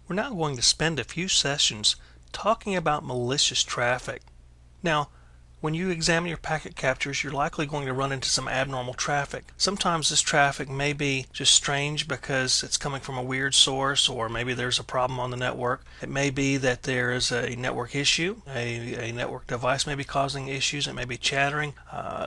We're now going to spend a few sessions talking about malicious traffic. Now, when you examine your packet captures, you're likely going to run into some abnormal traffic. Sometimes this traffic may be just strange because it's coming from a weird source, or maybe there's a problem on the network. It may be that there is a network issue. A network device may be causing issues. It may be chattering.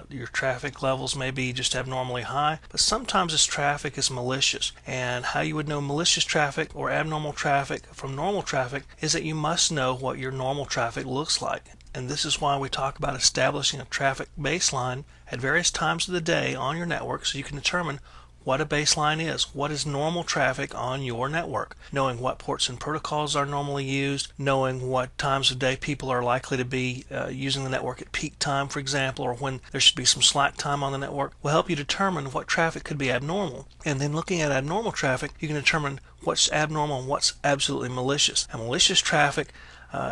Your traffic levels may be just abnormally high. But sometimes this traffic is malicious. And how you would know malicious traffic or abnormal traffic from normal traffic is that you must know what your normal traffic looks like. And this is why we talk about establishing a traffic baseline at various times of the day on your network, so you can determine what a baseline is. What is normal traffic on your network? Knowing what ports and protocols are normally used, knowing what times of day people are likely to be using the network at peak time, for example, or when there should be some slack time on the network, will help you determine what traffic could be abnormal. And then looking at abnormal traffic, you can determine what's abnormal and what's absolutely malicious. And malicious traffic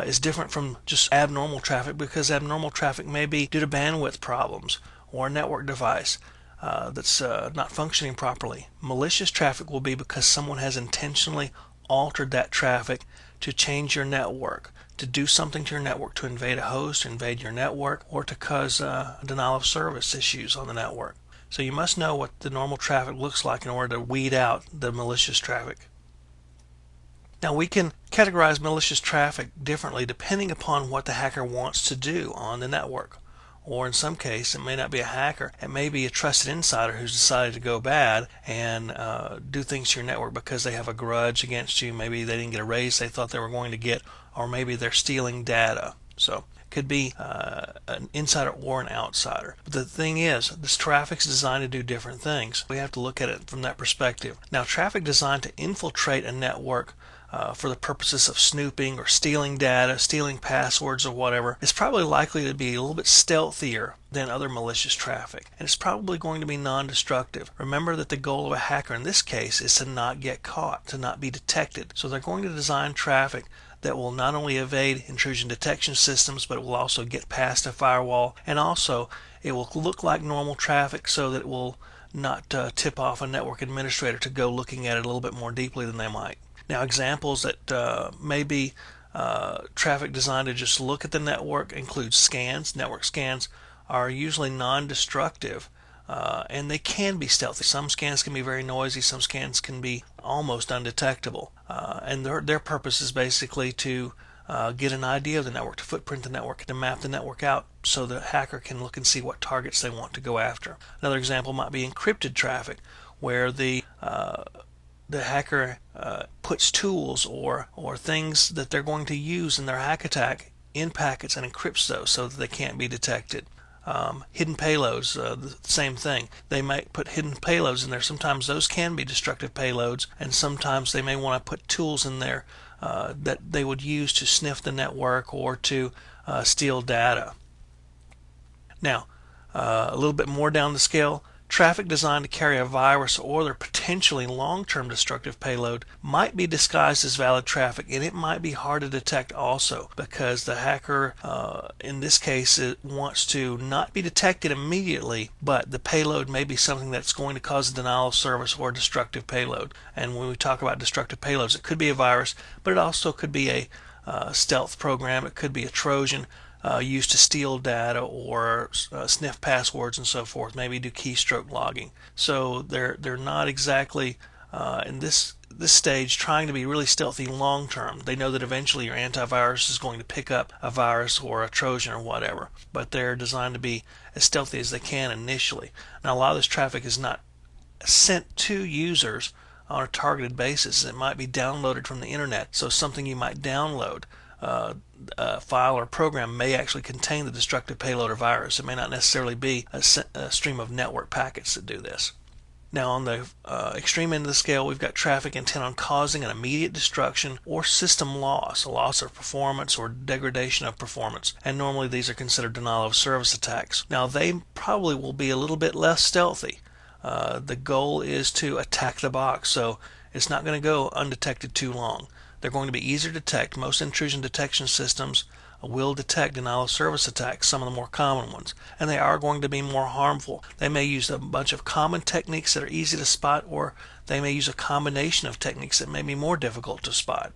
is different from just abnormal traffic, because abnormal traffic may be due to bandwidth problems or a network device that's not functioning properly. Malicious traffic will be because someone has intentionally altered that traffic to change your network, to do something to your network, to invade a host, invade your network, or to cause denial of service issues on the network. So you must know what the normal traffic looks like in order to weed out the malicious traffic. Now, we can categorize malicious traffic differently depending upon what the hacker wants to do on the network. Or in some case, it may not be a hacker. It may be a trusted insider who's decided to go bad and do things to your network because they have a grudge against you. Maybe they didn't get a raise they thought they were going to get, or maybe they're stealing data. So it could be an insider or an outsider. But the thing is, this traffic is designed to do different things. We have to look at it from that perspective. Now, traffic designed to infiltrate a network for the purposes of snooping or stealing data, stealing passwords or whatever, is probably likely to be a little bit stealthier than other malicious traffic. And it's probably going to be non-destructive. Remember that the goal of a hacker in this case is to not get caught, to not be detected. So they're going to design traffic that will not only evade intrusion detection systems, but it will also get past a firewall, and also it will look like normal traffic so that it will not tip off a network administrator to go looking at it a little bit more deeply than they might. Now, examples that may be traffic designed to just look at the network include scans. Network scans are usually non-destructive, and they can be stealthy. Some scans can be very noisy. Some scans can be almost undetectable. And their purpose is basically to get an idea of the network, to footprint the network, to map the network out so the hacker can look and see what targets they want to go after. Another example might be encrypted traffic, where the hacker puts tools or things that they're going to use in their hack attack in packets and encrypts those so that they can't be detected. Hidden payloads, the same thing. They might put hidden payloads in there. Sometimes those can be destructive payloads, and sometimes they may want to put tools in there that they would use to sniff the network or to steal data. Now, a little bit more down the scale, traffic designed to carry a virus or other potentially long-term destructive payload might be disguised as valid traffic, and it might be hard to detect also, because the hacker in this case wants to not be detected immediately, but the payload may be something that's going to cause a denial of service or a destructive payload. And when we talk about destructive payloads, it could be a virus, but it also could be a stealth program. It could be a Trojan used to steal data or sniff passwords and so forth, maybe do keystroke logging. So they're not exactly in this stage trying to be really stealthy long term. They know that eventually your antivirus is going to pick up a virus or a Trojan or whatever, but they're designed to be as stealthy as they can initially. Now, a lot of this traffic is not sent to users on a targeted basis. It might be downloaded from the internet, so something you might download, a file or program, may actually contain the destructive payload or virus. It may not necessarily be a stream of network packets that do this. Now, on the extreme end of the scale, we've got traffic intent on causing an immediate destruction or system loss, a loss of performance or degradation of performance, and normally these are considered denial of service attacks. Now, they probably will be a little bit less stealthy. The goal is to attack the box, so it's not going to go undetected too long. They're going to be easier to detect. Most intrusion detection systems will detect denial of service attacks, some of the more common ones, and they are going to be more harmful. They may use a bunch of common techniques that are easy to spot, or they may use a combination of techniques that may be more difficult to spot.